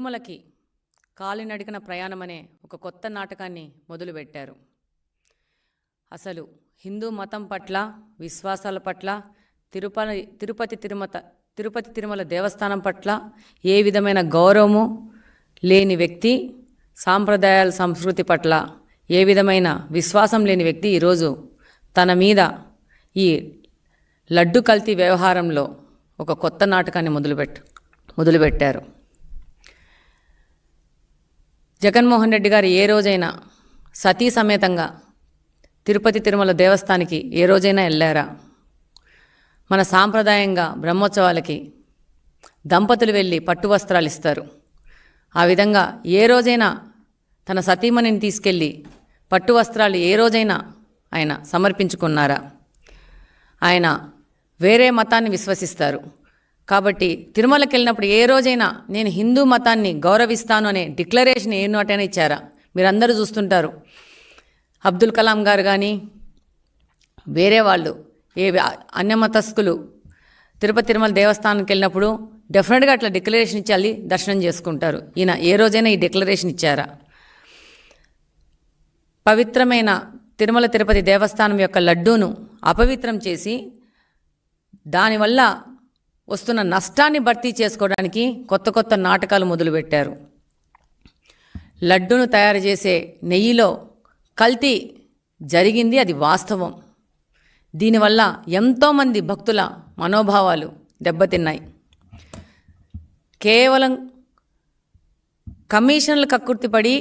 తిరుమలకి కాలినడకన ప్రయాణమనే ఒక కొత్త నాటకాన్ని మొదలుపెట్టారు. అసలు హిందూ మతం పట్ల, విశ్వాసాల పట్ల, తిరుపతి తిరుమల దేవస్థానం పట్ల ఏ విధమైన గౌరవము లేని వ్యక్తి, సాంప్రదాయాల సంస్కృతి పట్ల ఏ విధమైన విశ్వాసం లేని వ్యక్తి ఈరోజు తన మీద ఈ లడ్డు కల్తీ వ్యవహారంలో ఒక కొత్త నాటకాన్ని మొదలుపెట్టారు. జగన్మోహన్ రెడ్డి గారు ఏ రోజైనా సతీ సమేతంగా తిరుపతి తిరుమల దేవస్థానానికి ఏ రోజైనా వెళ్ళారా? మన సాంప్రదాయంగా బ్రహ్మోత్సవాలకి దంపతులు వెళ్ళి పట్టు వస్త్రాలు ఇస్తారు. ఆ విధంగా ఏ రోజైనా తన సతీమణిని తీసుకెళ్ళి పట్టు వస్త్రాలు ఏ రోజైనా ఆయన సమర్పించుకున్నారా? ఆయన వేరే మతాన్ని విశ్వసిస్తారు కాబట్టి తిరుమలకి వెళ్ళినప్పుడు ఏ రోజైనా నేను హిందూ మతాన్ని గౌరవిస్తాను అనే డిక్లరేషన్ ఏ నోటైనా ఇచ్చారా? మీరందరూ చూస్తుంటారు. అబ్దుల్ కలాం గారు కానీ వేరే వాళ్ళు ఏ అన్యమతస్థులు తిరుపతి తిరుమల దేవస్థానానికి వెళ్ళినప్పుడు డెఫినెట్గా అట్లా డిక్లరేషన్ ఇచ్చి దర్శనం చేసుకుంటారు. ఈయన ఏ రోజైనా ఈ డిక్లరేషన్ ఇచ్చారా? పవిత్రమైన తిరుమల తిరుపతి దేవస్థానం యొక్క లడ్డూను అపవిత్రం చేసి దానివల్ల వస్తున్న నష్టాన్ని భర్తీ చేసుకోవడానికి కొత్త నాటకాలు మొదలుపెట్టారు. లడ్డూను తయారు చేసే నెయ్యిలో కల్తీ జరిగింది, అది వాస్తవం. దీనివల్ల ఎంతోమంది భక్తుల మనోభావాలు దెబ్బతిన్నాయి. కేవలం కమిషన్లు కక్కుర్తిపడి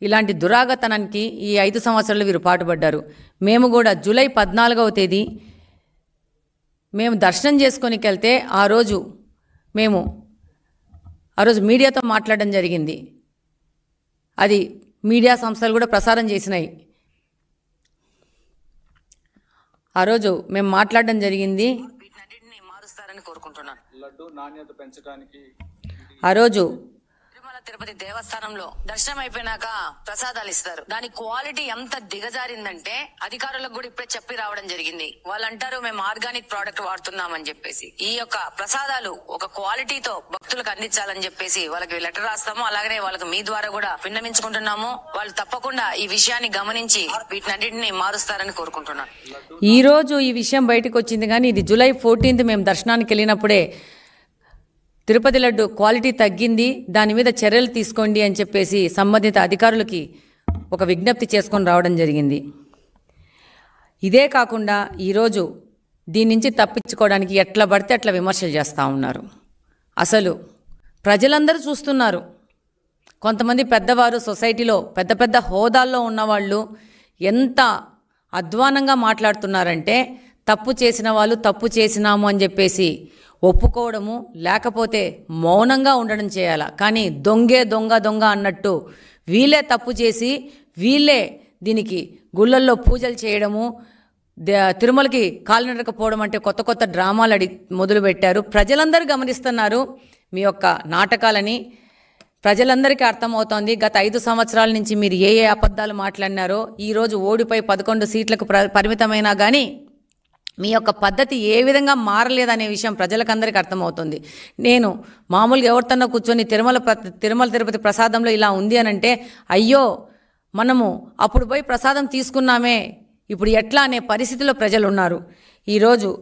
ఇలాంటి దురాగతనానికి ఈ 5 సంవత్సరాలు వీరు పాటుపడ్డారు. మేము కూడా జూలై 14వ తేదీ మేము దర్శనం చేసుకోనికి వెళ్తే ఆ రోజు మీడియాతో మాట్లాడడం జరిగింది. అది మీడియా సంస్థలు కూడా ప్రసారం చేసినాయి. ఆ రోజు మేము మాట్లాడడం జరిగింది. మారుస్తారని కోరుకుంటున్నాను. లడ్డు నాణ్యత పెంచడానికి ఆ రోజు తిరుపతి దేవస్థానంలో దర్శనం అయిపోయినాక ప్రసాదాలు ఇస్తారు. దాని క్వాలిటీ ఎంత దిగజారిందంటే అధికారులకు కూడా ఇప్పుడే చెప్పి రావడం జరిగింది. వాళ్ళు అంటారు మేము ఆర్గానిక్ ప్రోడక్ట్ వాడుతున్నామని చెప్పేసి. ఈ యొక్క ప్రసాదాలు ఒక క్వాలిటీతో భక్తులకు అందించాలని చెప్పేసి వాళ్ళకి లెటర్ రాస్తాము. అలాగనే వాళ్ళకి మీ ద్వారా కూడా విన్నవించుకుంటున్నాము. వాళ్ళు తప్పకుండా ఈ విషయాన్ని గమనించి వీటినన్నింటినీ మారుస్తారని కోరుకుంటున్నాను. ఈ రోజు ఈ విషయం బయటకు వచ్చింది, కానీ ఇది జూలై 14th మేము దర్శనానికి వెళ్ళినప్పుడే తిరుపతి లడ్డు క్వాలిటీ తగ్గింది, దాని మీద చర్యలు తీసుకోండి అని చెప్పేసి సంబంధిత అధికారులకి ఒక విజ్ఞప్తి చేసుకొని రావడం జరిగింది. ఇదే కాకుండా ఈరోజు దీని నుంచి తప్పించుకోవడానికి ఎట్లా పడితే అట్లా విమర్శలు చేస్తూ ఉన్నారు. అసలు ప్రజలందరూ చూస్తున్నారు. కొంతమంది పెద్దవారు సొసైటీలో పెద్ద హోదాల్లో ఉన్నవాళ్ళు ఎంత అధ్వానంగా మాట్లాడుతున్నారంటే తప్పు చేసిన వాళ్ళు తప్పు చేసినాము అని చెప్పేసి ఒప్పుకోవడము, లేకపోతే మౌనంగా ఉండడం చేయాల. కానీ దొంగ అన్నట్టు వీళ్ళే తప్పు చేసి వీళ్ళే దీనికి గుళ్ళల్లో పూజలు చేయడము, తిరుమలకి కాలినడకపోవడం అంటే కొత్త డ్రామాలు మొదలుపెట్టారు. ప్రజలందరూ గమనిస్తున్నారు మీ యొక్క నాటకాలని. ప్రజలందరికీ అర్థమవుతోంది గత 5 సంవత్సరాల నుంచి మీరు ఏ అబద్ధాలు మాట్లాడినారో. ఈరోజు ఓడిపోయి 11 సీట్లకు పరిమితమైనా కానీ మీ యొక్క పద్ధతి ఏ విధంగా మారలేదనే విషయం ప్రజలకందరికీ అర్థమవుతుంది. నేను మామూలుగా ఎవరితోనో కూర్చొని తిరుమల తిరుపతి ప్రసాదంలో ఇలా ఉంది అని అంటే అయ్యో మనము అప్పుడు పోయి ప్రసాదం తీసుకున్నామే ఇప్పుడు ఎట్లా అనే పరిస్థితిలో ప్రజలు ఉన్నారు. ఈరోజు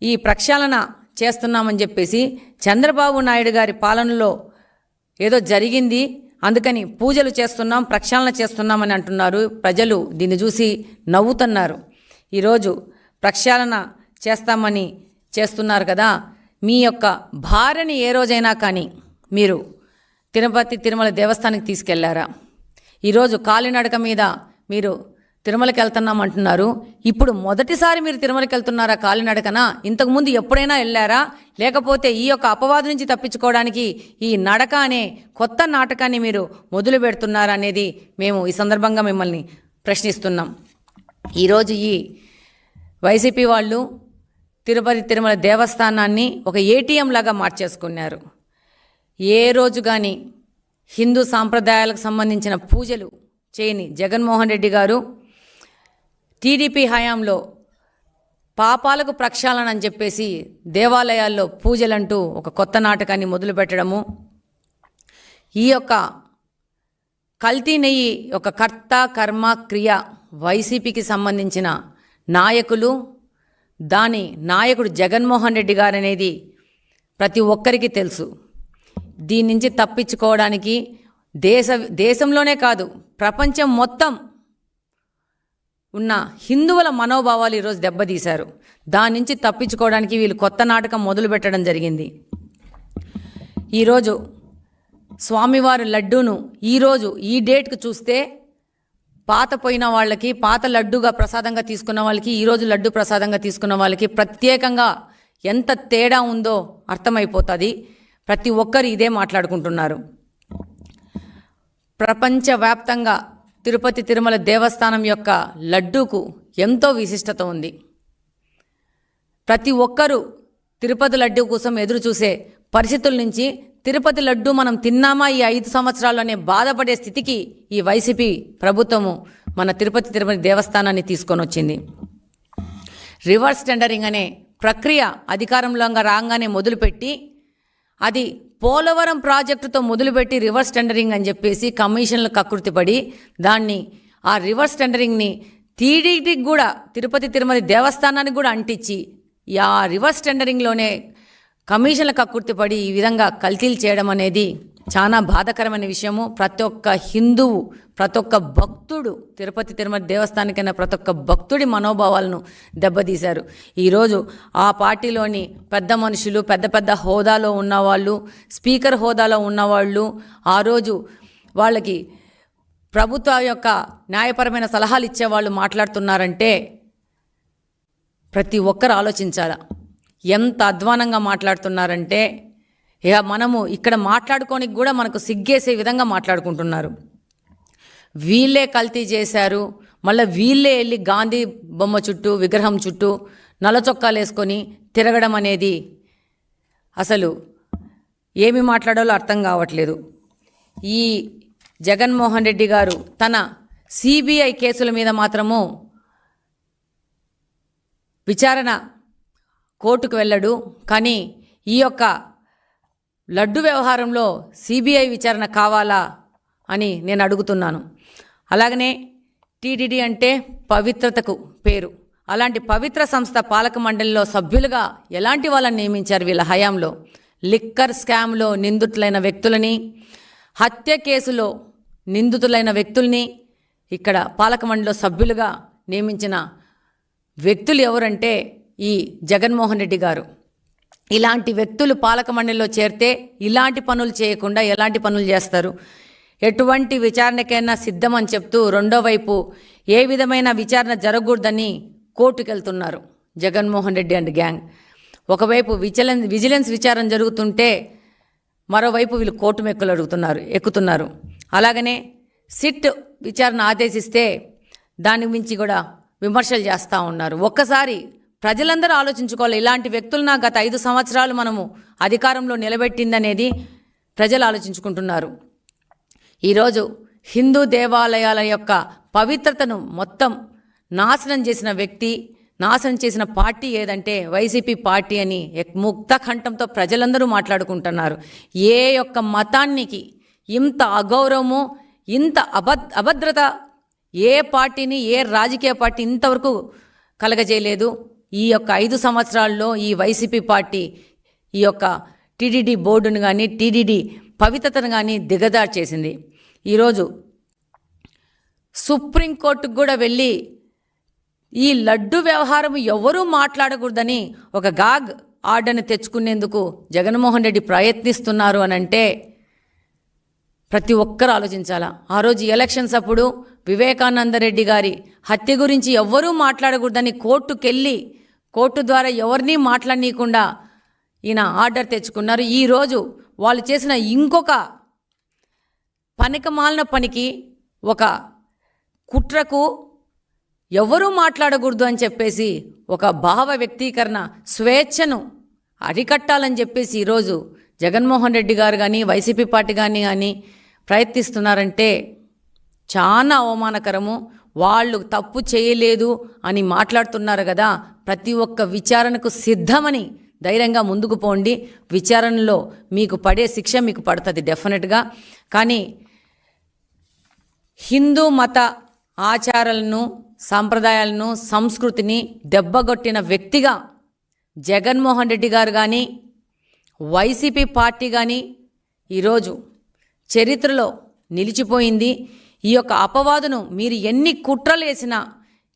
ఈ ప్రక్షాళన చేస్తున్నామని చెప్పేసి చంద్రబాబు నాయుడు గారి పాలనలో ఏదో జరిగింది, అందుకని పూజలు చేస్తున్నాం, ప్రక్షాళన చేస్తున్నామని అంటున్నారు. ప్రజలు దీన్ని చూసి నవ్వుతున్నారు. ఈరోజు ప్రక్షాళన చేస్తామని చేస్తున్నారు కదా, మీ యొక్క భార్యని ఏ రోజైనా కానీ మీరు తిరుపతి తిరుమల దేవస్థానానికి తీసుకెళ్లారా? ఈరోజు కాలినడక మీద మీరు తిరుమలకి వెళ్తున్నాం అంటున్నారు. ఇప్పుడు మొదటిసారి మీరు తిరుమలకి వెళ్తున్నారా కాలినడకన? ఇంతకుముందు ఎప్పుడైనా వెళ్ళారా? లేకపోతే ఈ యొక్క అపవాదు నుంచి తప్పించుకోవడానికి ఈ నడక అనే కొత్త నాటకాన్ని మీరు మొదలు పెడుతున్నారా అనేది మేము ఈ సందర్భంగా మిమ్మల్ని ప్రశ్నిస్తున్నాం. ఈరోజు ఈ వైసీపీ వాళ్ళు తిరుపతి తిరుమల దేవస్థానాన్ని ఒక ఏటీఎం లాగా మార్చేసుకున్నారు. ఏ రోజు కానీ హిందూ సాంప్రదాయాలకు సంబంధించిన పూజలు చేయని జగన్మోహన్ రెడ్డి గారు టీడీపీ హయాంలో పాపాలకు ప్రక్షాళన అని చెప్పేసి దేవాలయాల్లో పూజలంటూ ఒక కొత్త నాటకాన్ని మొదలుపెట్టడము, ఈ యొక్క కల్తీ నెయ్యి యొక్క కర్త కర్మ క్రియ వైసీపీకి సంబంధించిన నాయకులు, దాని నాయకుడు జగన్మోహన్ రెడ్డి గారు అనేది ప్రతి ఒక్కరికి తెలుసు. దీని నుంచి తప్పించుకోవడానికి దేశంలోనే కాదు ప్రపంచం మొత్తం ఉన్న హిందువుల మనోభావాలు ఈరోజు దెబ్బతీశారు. దాని నుంచి తప్పించుకోవడానికి వీళ్ళు కొత్త నాటకం మొదలుపెట్టడం జరిగింది. ఈరోజు స్వామివారి లడ్డూను ఈరోజు ఈ డేట్కు చూస్తే పాత పోయిన వాళ్ళకి, పాత లడ్డూగా ప్రసాదంగా తీసుకున్న వాళ్ళకి, ఈరోజు లడ్డు ప్రసాదంగా తీసుకున్న వాళ్ళకి ప్రత్యేకంగా ఎంత తేడా ఉందో అర్థమైపోతుంది. ప్రతి ఒక్కరు ఇదే మాట్లాడుకుంటున్నారు. ప్రపంచవ్యాప్తంగా తిరుపతి తిరుమల దేవస్థానం యొక్క లడ్డూకు ఎంతో విశిష్టత ఉంది. ప్రతి ఒక్కరూ తిరుపతి లడ్డూ కోసం ఎదురు చూసే పరిస్థితుల నుంచి తిరుపతి లడ్డూ మనం తిన్నామా ఈ 5 సంవత్సరాల్లోనే బాధపడే స్థితికి ఈ వైసీపీ ప్రభుత్వము మన తిరుపతి దేవస్థానాన్ని తీసుకొని వచ్చింది. రివర్స్ టెండరింగ్ అనే ప్రక్రియ అధికారంలో రాగానే మొదలుపెట్టి, అది పోలవరం ప్రాజెక్టుతో మొదలుపెట్టి రివర్స్ టెండరింగ్ అని చెప్పేసి కమిషన్లు కకృతిపడి దాన్ని ఆ రివర్స్ టెండరింగ్ని టీడీటీకి కూడా తిరుపతి తిరుమల దేవస్థానానికి కూడా అంటించి ఆ రివర్స్ టెండరింగ్లోనే కమిషన్ల కక్కుర్తిపడి ఈ విధంగా కల్తీలు చేయడం అనేది చాలా బాధాకరమైన విషయము. ప్రతి ఒక్క హిందువు, ప్రతి ఒక్క భక్తుడు, తిరుపతి తిరుమల దేవస్థానికైనా ప్రతి ఒక్క భక్తుడి మనోభావాలను దెబ్బతీశారు. ఈరోజు ఆ పార్టీలోని పెద్ద మనుషులు, పెద్ద పెద్ద హోదాలో ఉన్నవాళ్ళు, స్పీకర్ హోదాలో ఉన్నవాళ్ళు ఆ రోజు వాళ్ళకి ప్రభుత్వ యొక్క న్యాయపరమైన సలహాలు ఇచ్చేవాళ్ళు మాట్లాడుతున్నారంటే ప్రతి ఒక్కరు ఆలోచించాలా. ఎంత అధ్వానంగా మాట్లాడుతున్నారంటే ఇక మనము ఇక్కడ మాట్లాడుకోనికి కూడా మనకు సిగ్గేసే విధంగా మాట్లాడుకుంటున్నారు. వీళ్ళే కల్తీ చేశారు, మళ్ళీ వీళ్ళే వెళ్ళి గాంధీ బొమ్మ చుట్టూ, విగ్రహం చుట్టూ నల్ల చొక్కాలు వేసుకొని తిరగడం అనేది అసలు ఏమి మాట్లాడాలో అర్థం కావట్లేదు. ఈ జగన్మోహన్ రెడ్డి గారు తన సిబిఐ కేసుల మీద మాత్రము విచారణ కోర్టుకు వెళ్ళడు, కానీ ఈ యొక్క లడ్డు వ్యవహారంలో సిబిఐ విచారణ కావాలా అని నేను అడుగుతున్నాను. అలాగనే టీటీడీ అంటే పవిత్రతకు పేరు. అలాంటి పవిత్ర సంస్థ పాలక మండలిలో సభ్యులుగా ఎలాంటి వాళ్ళని నియమించారు వీళ్ళ హయాంలో? లిక్కర్ స్కామ్లో నిందితులైన వ్యక్తులని, హత్య కేసులో నిందితులైన వ్యక్తుల్ని ఇక్కడ పాలక మండలిలో సభ్యులుగా నియమించిన వ్యక్తులు ఎవరంటే ఈ జగన్మోహన్ రెడ్డి గారు. ఇలాంటి వ్యక్తులు పాలక మండలిలో చేరితే ఇలాంటి పనులు చేయకుండా ఎలాంటి పనులు చేస్తారు? ఎటువంటి విచారణకైనా సిద్ధమని చెప్తూ రెండో వైపు ఏ విధమైన విచారణ జరగకూడదని కోర్టుకు వెళ్తున్నారు జగన్మోహన్ రెడ్డి అండ్ గ్యాంగ్. ఒకవైపు విజిలెన్స్ విచారణ జరుగుతుంటే మరోవైపు వీళ్ళు కోర్టు మెక్కులు ఎక్కుతున్నారు. అలాగనే సిట్ విచారణ ఆదేశిస్తే దాని మించి కూడా విమర్శలు చేస్తూ ఉన్నారు. ఒక్కసారి ప్రజలందరూ ఆలోచించుకోవాలి. ఇలాంటి వ్యక్తులను గత 5 సంవత్సరాలు మనము అధికారంలో నిలబెట్టిందనేది ప్రజలు ఆలోచించుకుంటున్నారు. ఈరోజు హిందూ దేవాలయాల యొక్క పవిత్రతను మొత్తం నాశనం చేసిన వ్యక్తి, నాశనం చేసిన పార్టీ ఏదంటే వైసీపీ పార్టీ అని ముక్త కంఠంతో ప్రజలందరూ మాట్లాడుకుంటున్నారు. ఏ యొక్క మతానికి ఇంత అగౌరవము, ఇంత అభద్రత ఏ పార్టీని, ఏ రాజకీయ పార్టీ ఇంతవరకు కలగజేయలేదు. ఈ యొక్క 5 సంవత్సరాల్లో ఈ వైసీపీ పార్టీ ఈ యొక్క టీటీడీ బోర్డును కానీ, టీటీడీ పవిత్రతను కానీ దిగజారు చేసింది. ఈరోజు సుప్రీంకోర్టుకు కూడా వెళ్ళి ఈ లడ్డు వ్యవహారం ఎవరూ మాట్లాడకూడదని ఒక గాగ్ ఆర్డర్ని తెచ్చుకునేందుకు జగన్మోహన్ రెడ్డి ప్రయత్నిస్తున్నారు అని అంటే ప్రతి ఒక్కరు ఆలోచించాలా. ఆ రోజు ఎలక్షన్స్ అప్పుడు వివేకానంద రెడ్డి గారి హత్య గురించి ఎవ్వరూ మాట్లాడకూడదని కోర్టుకెళ్ళి కోర్టు ద్వారా ఎవరినీ మాట్లాడనీయకుండా ఈయన ఆర్డర్ తెచ్చుకున్నారు. ఈరోజు వాళ్ళు చేసిన ఇంకొక పనికిమాలిన పనికి, ఒక కుట్రకు ఎవరూ మాట్లాడకూడదు అని చెప్పేసి ఒక భావ వ్యక్తీకరణ స్వేచ్ఛను అరికట్టాలని చెప్పేసి ఈరోజు జగన్మోహన్ రెడ్డి గారు కానీ, వైసీపీ పార్టీ కానీ ప్రయత్నిస్తున్నారంటే చాలా అవమానకరము. వాళ్ళు తప్పు చేయలేదు అని మాట్లాడుతున్నారు కదా, ప్రతి ఒక్క విచారణకు సిద్ధమని ధైర్యంగా ముందుకు పోండి. విచారణలో మీకు పడే శిక్ష మీకు పడుతుంది డెఫినెట్గా. కానీ హిందూ మత ఆచారాలను, సాంప్రదాయాలను, సంస్కృతిని దెబ్బగొట్టిన వ్యక్తిగా జగన్మోహన్ రెడ్డి గారు కానీ, వైసీపీ పార్టీ కానీ ఈరోజు చరిత్రలో నిలిచిపోయింది. ఈ యొక్క అపవాదును మీరు ఎన్ని కుట్రలు వేసినా,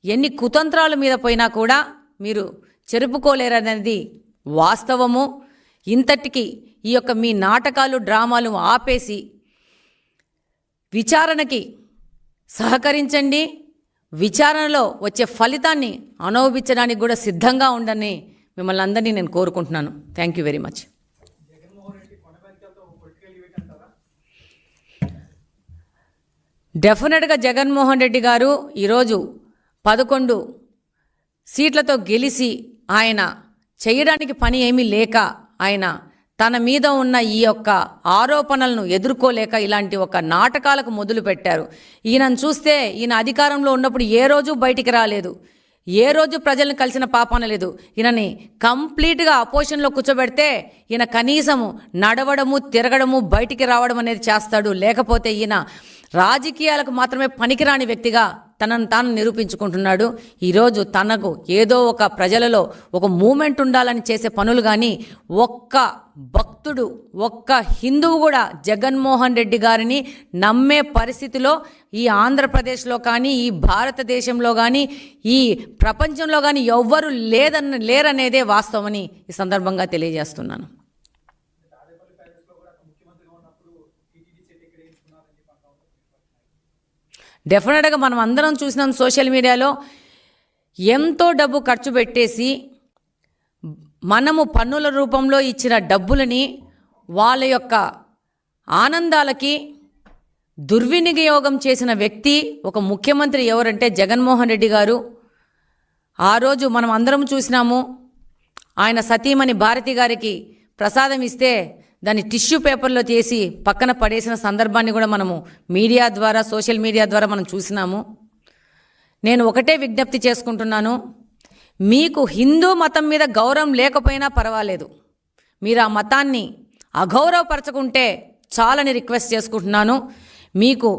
ఎన్ని కుతంత్రాల మీద పోయినా కూడా మీరు చెరుపుకోలేరనేది వాస్తవము. ఇంతటికి ఈ యొక్క మీ నాటకాలు, డ్రామాలు ఆపేసి విచారణకి సహకరించండి. విచారణలో వచ్చే ఫలితాన్ని అనుభవించడానికి కూడా సిద్ధంగా ఉండని మిమ్మల్ని అందరినీ నేను కోరుకుంటున్నాను. Thank you very much. డెఫినెట్గా జగన్మోహన్ రెడ్డి గారు ఈరోజు 11 సీట్లతో గెలిచి ఆయన చేయడానికి పని ఏమీ లేక ఆయన తన మీద ఉన్న ఈ యొక్క ఆరోపణలను ఎదుర్కోలేక ఇలాంటి ఒక నాటకాలకు మొదలు పెట్టారు. ఈయనను చూస్తే ఈయన అధికారంలో ఉన్నప్పుడు ఏ రోజు బయటికి రాలేదు, ఏ రోజు ప్రజలను కలిసిన పాపాన లేదు. ఈయనని కంప్లీట్గా అపోజిషన్లో కూర్చోబెడితే ఈయన కనీసము నడవడము, తిరగడము, బయటికి రావడం అనేది చేస్తాడు. లేకపోతే ఈయన రాజకీయాలకు మాత్రమే పనికిరాని వ్యక్తిగా తనను తాను నిరూపించుకుంటున్నాడు. ఈరోజు తనకు ఏదో ఒక ప్రజలలో ఒక మూమెంట్ ఉండాలని చేసే పనులు కానీ ఒక్క భక్తుడు, ఒక్క హిందువు కూడా జగన్మోహన్ రెడ్డి గారిని నమ్మే పరిస్థితిలో ఈ ఆంధ్రప్రదేశ్లో కానీ, ఈ భారతదేశంలో కానీ, ఈ ప్రపంచంలో కానీ ఎవ్వరూ లేరనేదే వాస్తవమని ఈ సందర్భంగా తెలియజేస్తున్నాను. డెఫినెట్గా మనం అందరం చూసినాం సోషల్ మీడియాలో ఎంతో డబ్బు ఖర్చు పెట్టేసి మనము పన్నుల రూపంలో ఇచ్చిన డబ్బులని వాళ్ళ యొక్క ఆనందాలకి దుర్వినియోగం చేసిన వ్యక్తి ఒక ముఖ్యమంత్రి ఎవరంటే జగన్మోహన్ రెడ్డి గారు. ఆ రోజు మనం అందరం చూసినాము. ఆయన సతీమణి భారతి గారికి ప్రసాదం ఇస్తే దాన్ని టిష్యూ పేపర్లో తీసి పక్కన పడేసిన సందర్భాన్ని కూడా మనము మీడియా ద్వారా, సోషల్ మీడియా ద్వారా మనం చూసినాము. నేను ఒకటే విజ్ఞప్తి చేసుకుంటున్నాను, మీకు హిందూ మతం మీద గౌరవం లేకపోయినా పర్వాలేదు, మీరు ఆ మతాన్ని అగౌరవపరచుకుంటే చాలని రిక్వెస్ట్ చేసుకుంటున్నాను. మీకు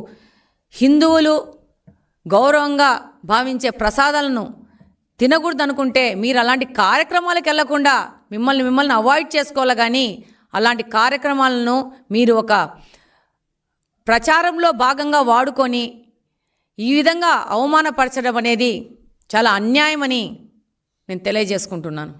హిందువులు గౌరవంగా భావించే ప్రసాదాలను తినకూడదు అనుకుంటే మీరు అలాంటి కార్యక్రమాలకు వెళ్లకుండా మిమ్మల్ని అవాయిడ్ చేసుకోవాలి. కానీ అలాంటి కార్యక్రమాలను మీరు ఒక ప్రచారంలో భాగంగా వాడుకొని ఈ విధంగా అవమానపరచడం అనేది చాలా అన్యాయమని నేను తెలియజేసుకుంటున్నాను.